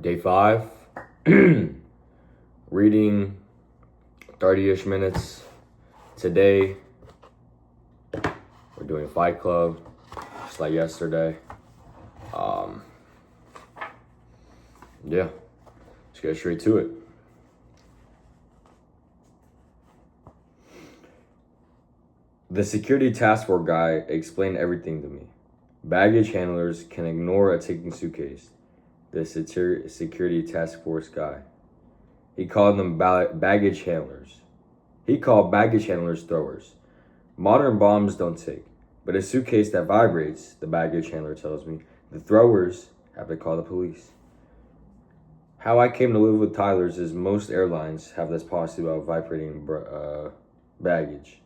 Day 5. Reading 30-ish minutes. Today, we're doing Fight Club, just like yesterday. Yeah, let's get straight to it. The security task force guy explained everything to me. Baggage handlers can ignore a ticking suitcase. The security task force guy. He called them baggage handlers. He called baggage handlers throwers. Modern bombs don't tick, but a suitcase that vibrates, the baggage handler tells me, the throwers have to call the police. How I came to live with Tyler's is most airlines have this policy about vibrating baggage.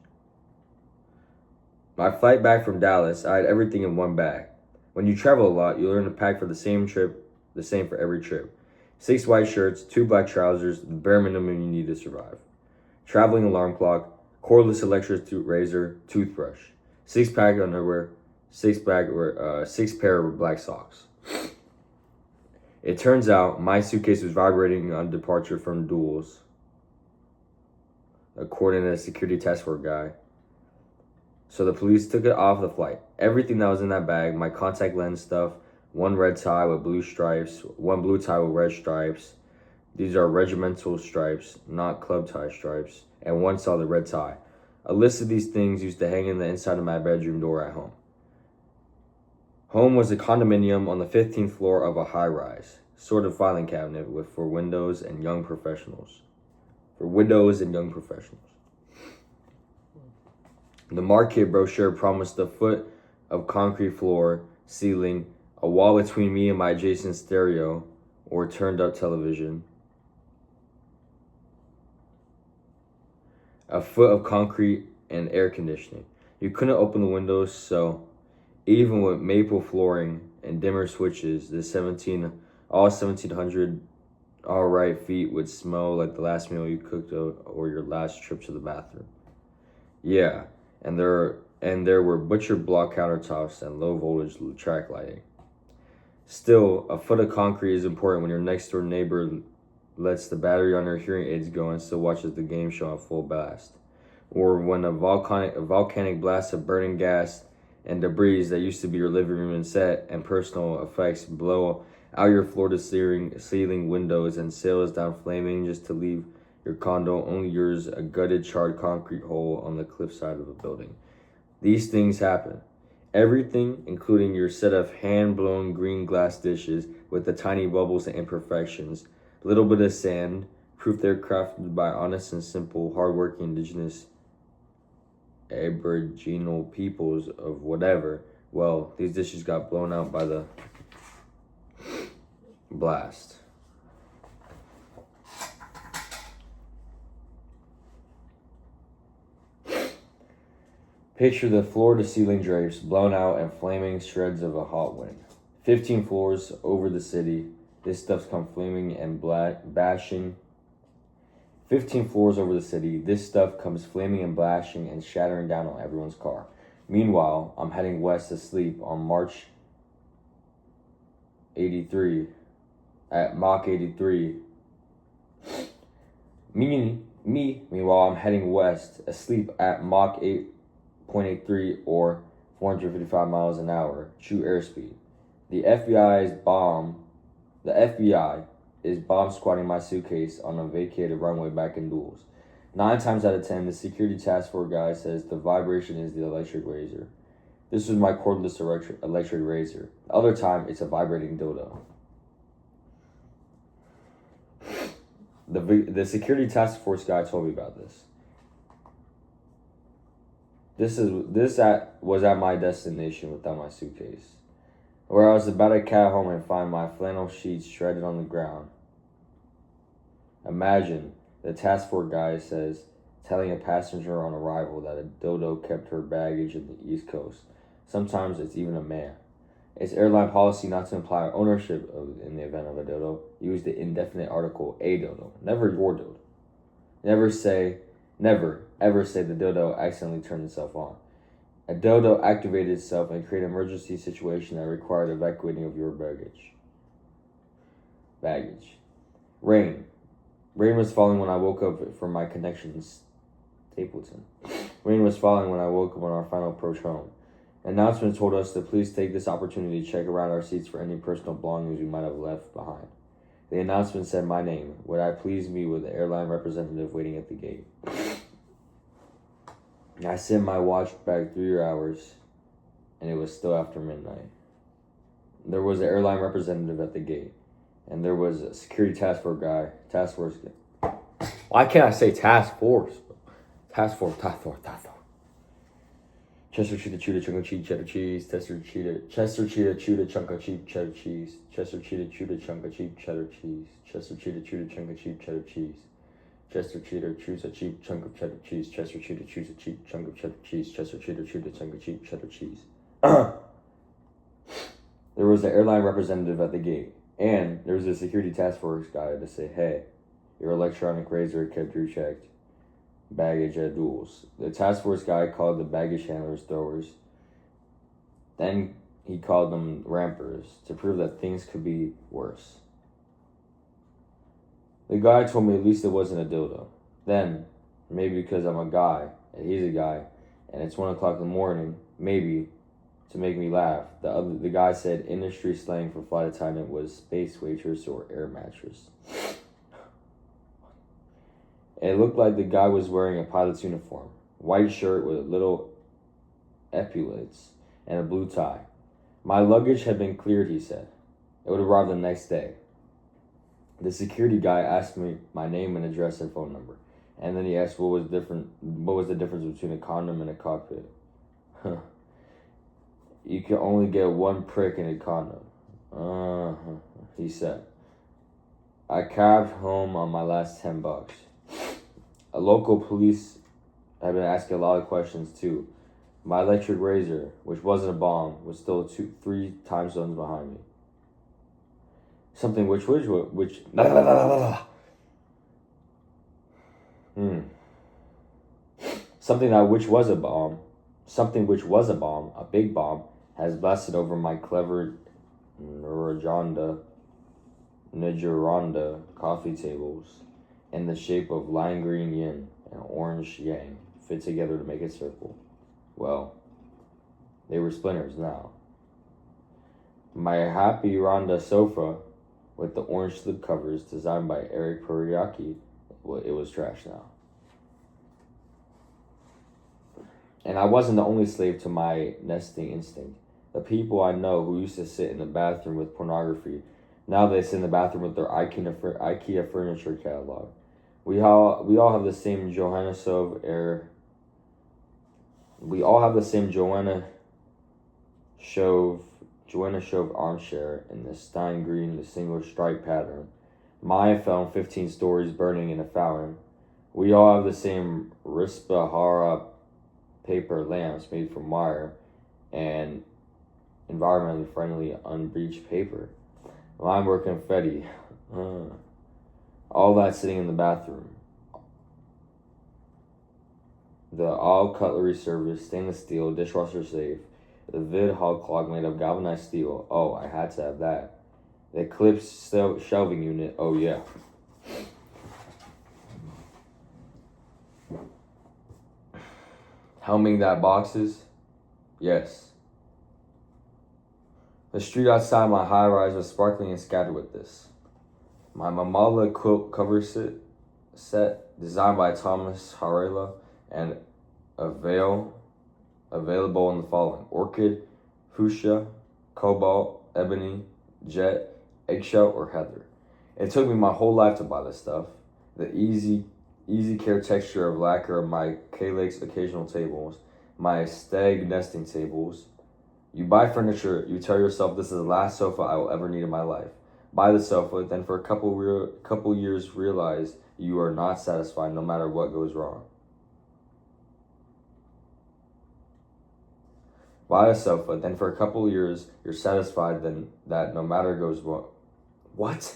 My flight back from Dallas, I had everything in one bag. When you travel a lot, you learn to pack for the same trip, the same for every trip. 6 white shirts, 2 black trousers, the bare minimum you need to survive. Traveling alarm clock, cordless electric razor, toothbrush. 6 pack underwear, 6 pair of black socks. It turns out my suitcase was vibrating on departure from duels, according to the security task force guy. So the police took it off the flight. Everything that was in that bag, my contact lens stuff, 1 red tie with blue stripes, 1 blue tie with red stripes. These are regimental stripes, not club tie stripes, and 1 solid red tie. A list of these things used to hang in the inside of my bedroom door at home. Home was a condominium on the 15th floor of a high-rise, sort of filing cabinet for windows and young professionals. The market brochure promised a foot of concrete floor, ceiling, a wall between me and my adjacent stereo or turned-up television, a foot of concrete and air conditioning. You couldn't open the windows, so even with maple flooring and dimmer switches, all 1,700 alright feet would smell like the last meal you cooked or your last trip to the bathroom. Yeah, and there were butcher block countertops and low voltage track lighting. Still, a foot of concrete is important when your next door neighbor lets the battery on her hearing aids go and still watches the game show at full blast. Or when a volcanic blast of burning gas and debris that used to be your living room and set and personal effects blow out your floor to ceiling windows and sails down flaming just to leave your condo, only yours, a gutted charred concrete hole on the cliffside of a building. These things happen. Everything, including your set of hand-blown green glass dishes with the tiny bubbles and imperfections, little bit of sand, proof they're crafted by honest and simple, hardworking indigenous aboriginal peoples of whatever. Well, these dishes got blown out by the blast. Picture the floor-to-ceiling drapes blown out and flaming shreds of a hot wind. 15 floors over the city. This stuff's come flaming and bashing. 15 floors over the city. This stuff comes flaming and bashing and shattering down on everyone's car. Meanwhile, I'm heading west to sleep on March 83 at Mach 83. Meanwhile, I'm heading west asleep at Mach 8.83 or 455 miles an hour, true airspeed. The FBI is bomb squatting my suitcase on a vacated runway back in duels. 9 times out of 10, the security task force guy says the vibration is the electric razor. This was my cordless electric razor. The other time, it's a vibrating dildo. The security task force guy told me about this. This was at my destination without my suitcase, where I was about to cat home and find my flannel sheets shredded on the ground. Imagine, the task force guy says, telling a passenger on arrival that a dodo kept her baggage in the East Coast. Sometimes it's even a man. It's airline policy not to imply ownership in the event of a dodo. Use the indefinite article a dodo, never your dodo. Never ever say the dodo accidentally turned itself on. A dodo activated itself and created an emergency situation that required evacuating of your baggage. baggage. Rain. Rain was falling when I woke up from my connections Stapleton. Rain was falling when I woke up on our final approach home. An announcement told us to please take this opportunity to check around our seats for any personal belongings we might have left behind. The announcement said my name. Would I please meet with the airline representative waiting at the gate? I sent my watch back 3 hours, and it was still after midnight. There was an airline representative at the gate, and there was a security task force guy. Why can't I say task force? Task force. Chester cheetah, chunk of cheese, cheddar cheese. Chester cheetah, chunk of cheese, cheddar cheese. Chester cheetah, chunk of cheese, cheddar cheese. Chester cheetah, chunk of cheese, cheddar cheese. Chester cheetah chews a cheap chunk of cheddar cheese. Chester cheetah chews a cheap chunk of cheddar cheese. Chester cheetah chewed a chunk of cheap cheddar cheese. There was an airline representative at the gate, and there was a security task force guy to say, hey, your electronic razor kept you checked. Baggage at duels. The task force guy called the baggage handlers throwers. Then he called them rampers to prove that things could be worse. The guy told me at least it wasn't a dildo. Then, maybe because I'm a guy, and he's a guy, and it's 1 o'clock in the morning, maybe, to make me laugh, the guy said industry slang for flight attendant was space waitress or air mattress. It looked like the guy was wearing a pilot's uniform, white shirt with little epaulets, and a blue tie. My luggage had been cleared, he said. It would arrive the next day. The security guy asked me my name and address and phone number, and then he asked what was the difference between a condom and a cockpit. You can only get one prick in a condom. He said. I cabbed home on my last $10. A local police had been asking a lot of questions too. My electric razor, which wasn't a bomb, was still 3 time zones behind me. Something which was a bomb, a big bomb, has blasted over my clever Nijaranda coffee tables in the shape of lime green yin and orange yang fit together to make a circle. Well, they were splinters now. My happy Randa sofa with the orange slip covers designed by Eric Poriaki, it was trash now. And I wasn't the only slave to my nesting instinct. The people I know who used to sit in the bathroom with pornography, now they sit in the bathroom with their IKEA furniture catalog. We all have the same Joanna Shove armchair in the Stein Green, the single stripe pattern. Maya found 15 stories burning in a fountain. We all have the same Rispahara paper lamps made from wire and environmentally friendly unbleached paper. Lime or confetti. All that sitting in the bathroom. The all cutlery service, stainless steel, dishwasher safe, the vid hall clock made of galvanized steel. Oh, I had to have that. The Eclipse shelving unit. Oh, yeah. Helming that boxes? Yes. The street outside my high-rise was sparkling and scattered with this. My Mamala quilt cover set, designed by Thomas Harela, and available in the following: orchid, fuchsia, cobalt, ebony, jet, eggshell, or heather. It took me my whole life to buy this stuff. The easy care texture of lacquer of my K-Lakes occasional tables, my stag nesting tables. You buy furniture, you tell yourself this is the last sofa I will ever need in my life. Buy the sofa, then for a couple years realize you are not satisfied no matter what goes wrong. Buy a sofa, then for a couple years you're satisfied then that no matter goes wrong. What?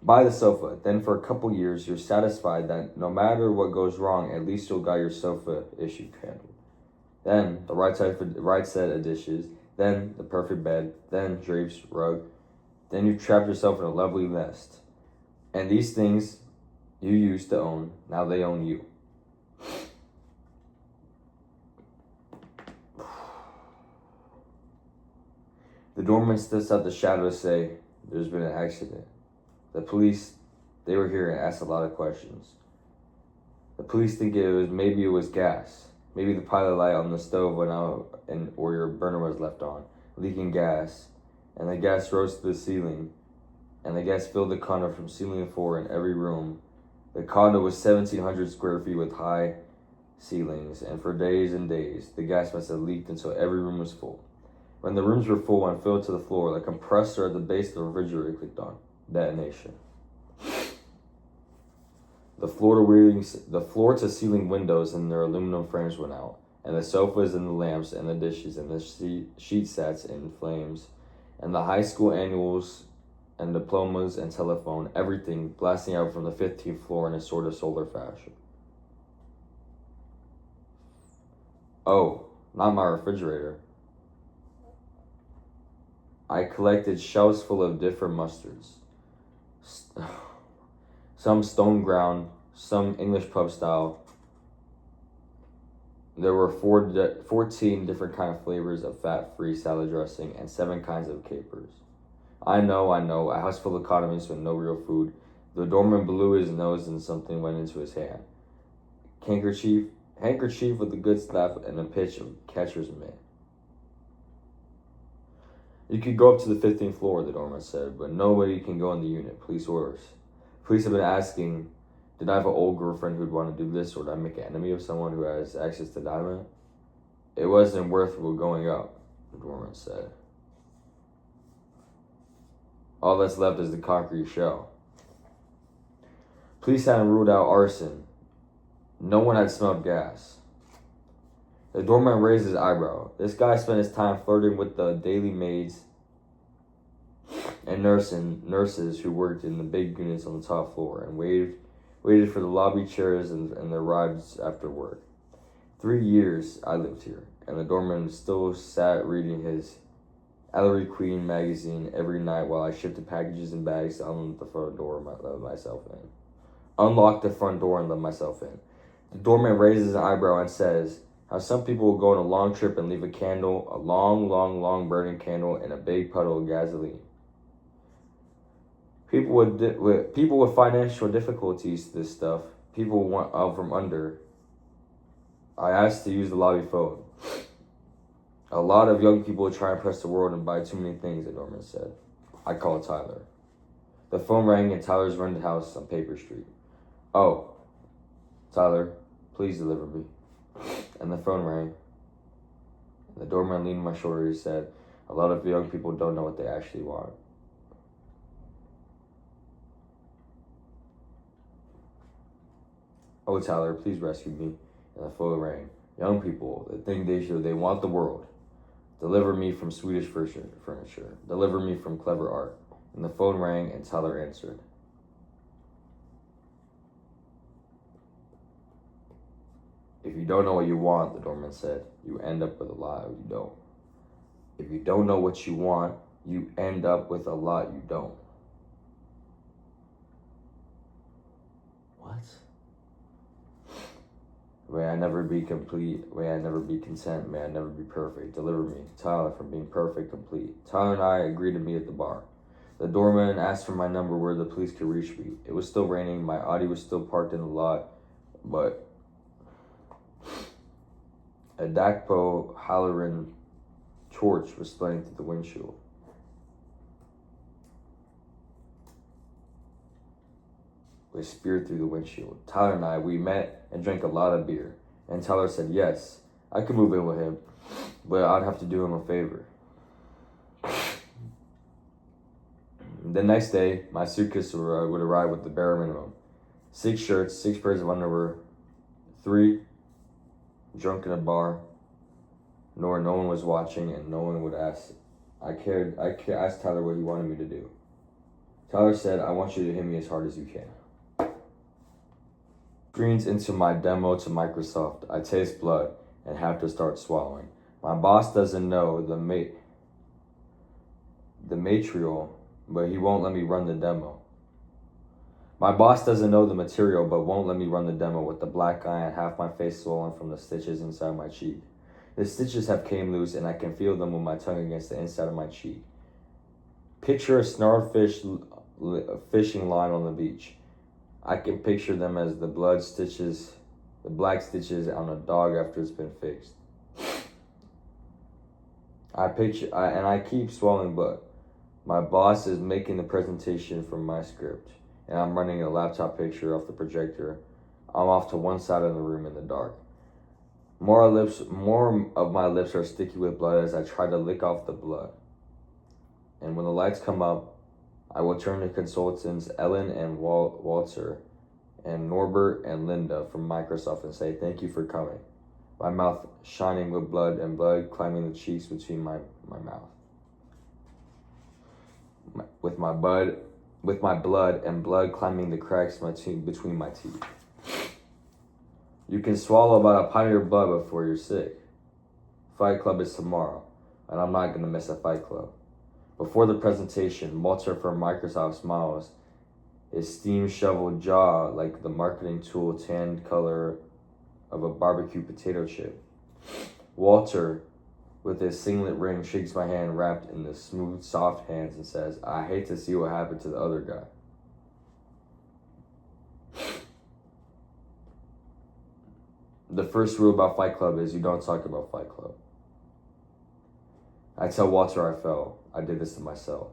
Buy the sofa, then for a couple years you're satisfied that no matter what goes wrong, at least you'll got your sofa issue handled. Then the right set of dishes, then the perfect bed, then drapes, rug, Then you've trapped yourself in a lovely nest. And these things you used to own, now they own you. The doorman steps out the shadow to say, there's been an accident. The police, they were here and asked a lot of questions. The police think maybe it was gas. Maybe the pilot light on the stove went out or your burner was left on, leaking gas. And the gas rose to the ceiling. And the gas filled the condo from ceiling to floor in every room. The condo was 1,700 square feet with high ceilings. And for days and days, the gas must have leaked until every room was full. When the rooms were full and filled to the floor, the compressor at the base of the refrigerator clicked on. Detonation. The floor to ceiling windows and their aluminum frames went out, and the sofas and the lamps and the dishes and the sheet sets in flames, and the high school annuals and diplomas and telephone, everything blasting out from the 15th floor in a sort of solar fashion. Oh, not my refrigerator. I collected shelves full of different mustards. Some stone ground, some English pub style. There were 14 different kind of flavors of fat-free salad dressing and 7 kinds of capers. I know, a house full of condiments with no real food. The doorman blew his nose and something went into his hand. Handkerchief with a good slap and a pitch of catcher's mitt. You could go up to the 15th floor, the doorman said, but nobody can go in the unit. Police orders. Police have been asking, did I have an old girlfriend who'd want to do this, or did I make an enemy of someone who has access to dynamite? It wasn't worthwhile going up, the doorman said. All that's left is the concrete shell. Police hadn't ruled out arson. No one had smelled gas. The doorman raised his eyebrow. This guy spent his time flirting with the daily maids and nurses who worked in the big units on the top floor and waited for the lobby chairs and their rides after work. 3 years I lived here, and the doorman still sat reading his Ellery Queen magazine every night while I shifted packages and bags to unlock the front door and let myself in. Unlock the front door and let myself in. The doorman raises his eyebrow and says, how some people will go on a long trip and leave a candle, a long burning candle in a big puddle of gasoline. People with financial difficulties to this stuff, people want out from under. I asked to use the lobby phone. A lot of young people try and press the world and buy too many things, the doorman said. I called Tyler. The phone rang in Tyler's rented house on Paper Street. Oh, Tyler, please deliver me. And the phone rang. The doorman leaned on my shoulder and said, a lot of young people don't know what they actually want. Oh, Tyler, please rescue me. And the phone rang. Young people, the thing they want the world. Deliver me from Swedish furniture. Deliver me from clever art. And the phone rang and Tyler answered. If you don't know what you want, the doorman said, you end up with a lot you don't. If you don't know what you want, you end up with a lot you don't. What? May I never be complete. May I never be content. May I never be perfect. Deliver me, Tyler, from being perfect, complete. Tyler and I agreed to meet at the bar. The doorman asked for my number where the police could reach me. It was still raining. My Audi was still parked in the lot, but a Dakpo halogen torch was splitting through the windshield. We speared through the windshield. Tyler and I, we met and drank a lot of beer. And Tyler said, yes, I could move in with him, but I'd have to do him a favor. The next day, my suitcase would arrive with the bare minimum. 6 shirts, 6 pairs of underwear, 3 drunk in a bar, no one was watching and no one would ask. I asked Tyler what he wanted me to do. Tyler said, I want you to hit me as hard as you can. Screens into my demo to Microsoft. I taste blood and have to start swallowing. My boss doesn't know the matrial but he won't let me run the demo. My boss doesn't know the material, but won't let me run the demo with the black eye and half my face swollen from the stitches inside my cheek. The stitches have came loose and I can feel them with my tongue against the inside of my cheek. Picture a snarled fishing line on the beach. I can picture them as the black stitches on a dog after it's been fixed. I keep swallowing blood. My boss is making the presentation for my script, and I'm running a laptop picture off the projector. I'm off to one side of the room in the dark. More of my lips are sticky with blood as I try to lick off the blood. And when the lights come up, I will turn to consultants Ellen and Walter and Norbert and Linda from Microsoft and say, "Thank you for coming." My mouth shining with blood and blood climbing the cheeks between my mouth. With my blood and blood climbing the cracks between my teeth. You can swallow about a pint of your blood before you're sick. Fight Club is tomorrow, and I'm not going to miss a Fight Club. Before the presentation, Walter from Microsoft smiles, his steam shoveled jaw like the marketing tool tanned color of a barbecue potato chip. Walter, with his singlet ring, shakes my hand wrapped in the smooth, soft hands and says, "I hate to see what happened to the other guy." The first rule about Fight Club is you don't talk about Fight Club. I tell Walter I fell. I did this to myself.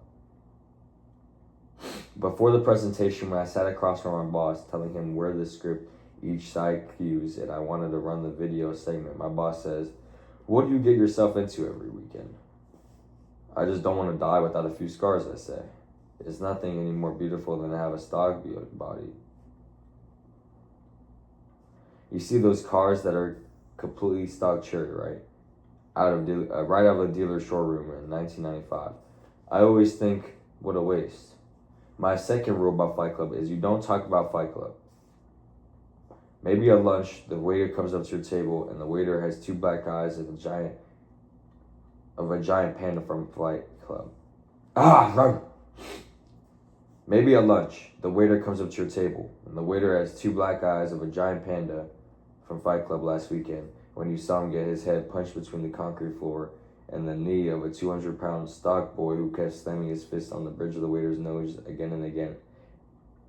Before the presentation, when I sat across from my boss, telling him where the script each side cues and I wanted to run the video segment, my boss says, "What do you get yourself into every weekend?" "I just don't want to die without a few scars," I say. "It's nothing any more beautiful than to have a stock body." You see those cars that are completely stock cherry, right? Right out of a dealer's showroom in 1995. I always think, what a waste. My second rule about Fight Club is you don't talk about Fight Club. Maybe at lunch, the waiter comes up to your table and the waiter has two black eyes of a giant panda from Fight Club. Right. Maybe at lunch, the waiter comes up to your table and the waiter has two black eyes of a giant panda from Fight Club last weekend when you saw him get his head punched between the concrete floor and the knee of a 200-pound stock boy who kept slamming his fist on the bridge of the waiter's nose again and again.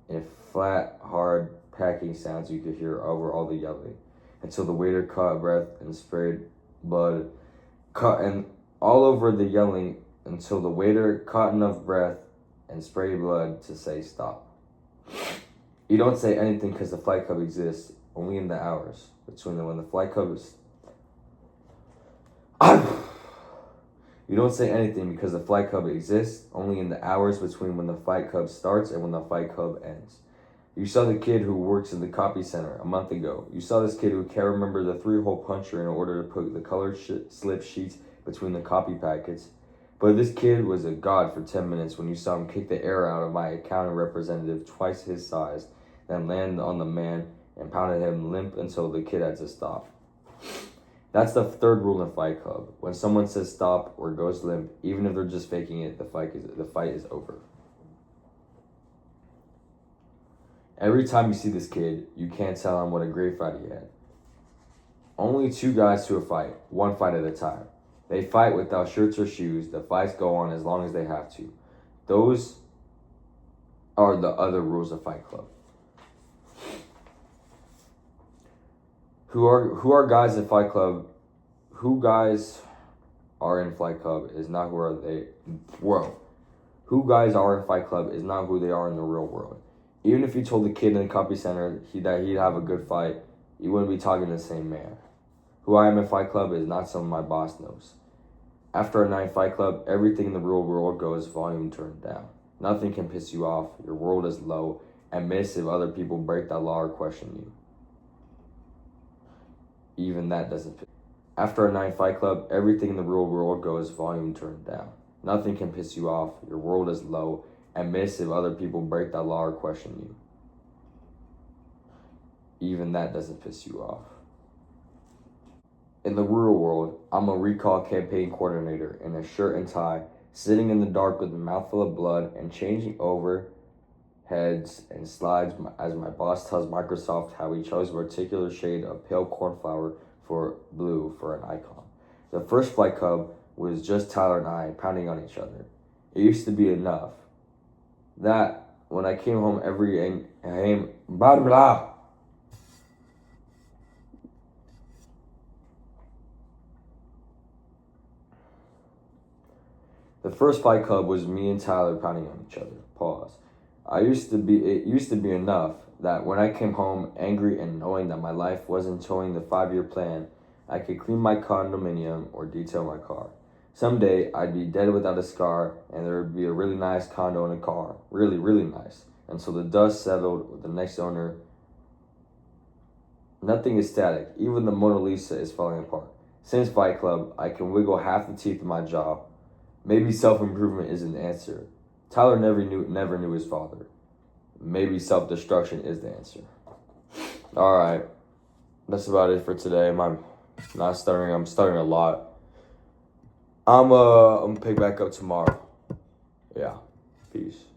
In flat, hard packing sounds you could hear over all the yelling, until the waiter caught breath and sprayed blood, and all over the yelling until the waiter caught enough breath and sprayed blood to say stop. You don't say anything because the Fight Club exists only in the hours between when the Fight Club is... You don't say anything because the Fight Club exists only in the hours between when the Fight Club starts and when the Fight Club ends. You saw the kid who works in the copy center a month ago. You saw this kid who can't remember the 3-hole puncher in order to put the colored slip sheets between the copy packets. But this kid was a god for 10 minutes when you saw him kick the air out of my accounting representative twice his size, then land on the man and pounded him limp until the kid had to stop. That's the third rule in Fight Club. When someone says stop or goes limp, even if they're just faking it, the fight is over. Every time you see this kid, you can't tell him what a great fight he had. Only 2 guys to a fight, 1 fight at a time. They fight without shirts or shoes. The fights go on as long as they have to. Those are the other rules of Fight Club. Who are guys in Fight Club? Who guys are in Fight Club is not who are they. Whoa. Who guys are in Fight Club is not who they are in the real world. Even if you told the kid in the copy center that he'd have a good fight, you wouldn't be talking to the same man. Who I am in Fight Club is not someone my boss knows. After a night Fight Club, everything in the real world goes volume turned down. Nothing can piss you off. Your world is low and miss if other people break that law or question you. Even that doesn't fit. After a night Fight Club, everything in the real world goes volume turned down. Nothing can piss you off. Your world is low and miss if other people break that law or question you. Even that doesn't piss you off. In the real world, I'm a recall campaign coordinator in a shirt and tie sitting in the dark with a mouthful of blood and changing over heads and slides as my boss tells Microsoft how he chose a particular shade of pale cornflower for blue for an icon. The first flight club was just Tyler and I pounding on each other. It used to be enough that when I came home blah, blah, blah. The first fight club was me and Tyler pounding on each other. Pause. It used to be enough that when I came home angry and knowing that my life wasn't showing the 5-year plan, I could clean my condominium or detail my car. Someday I'd be dead without a scar and there would be a really nice condo and a car. Really, really nice. And so the dust settled with the next owner. Nothing is static. Even the Mona Lisa is falling apart. Since Fight Club, I can wiggle half the teeth in my jaw. Maybe self-improvement isn't the answer. Tyler never knew his father. Maybe self-destruction is the answer. All right. That's about it for today. I'm not stuttering. I'm stuttering a lot. I'm gonna pick back up tomorrow. Yeah. Peace.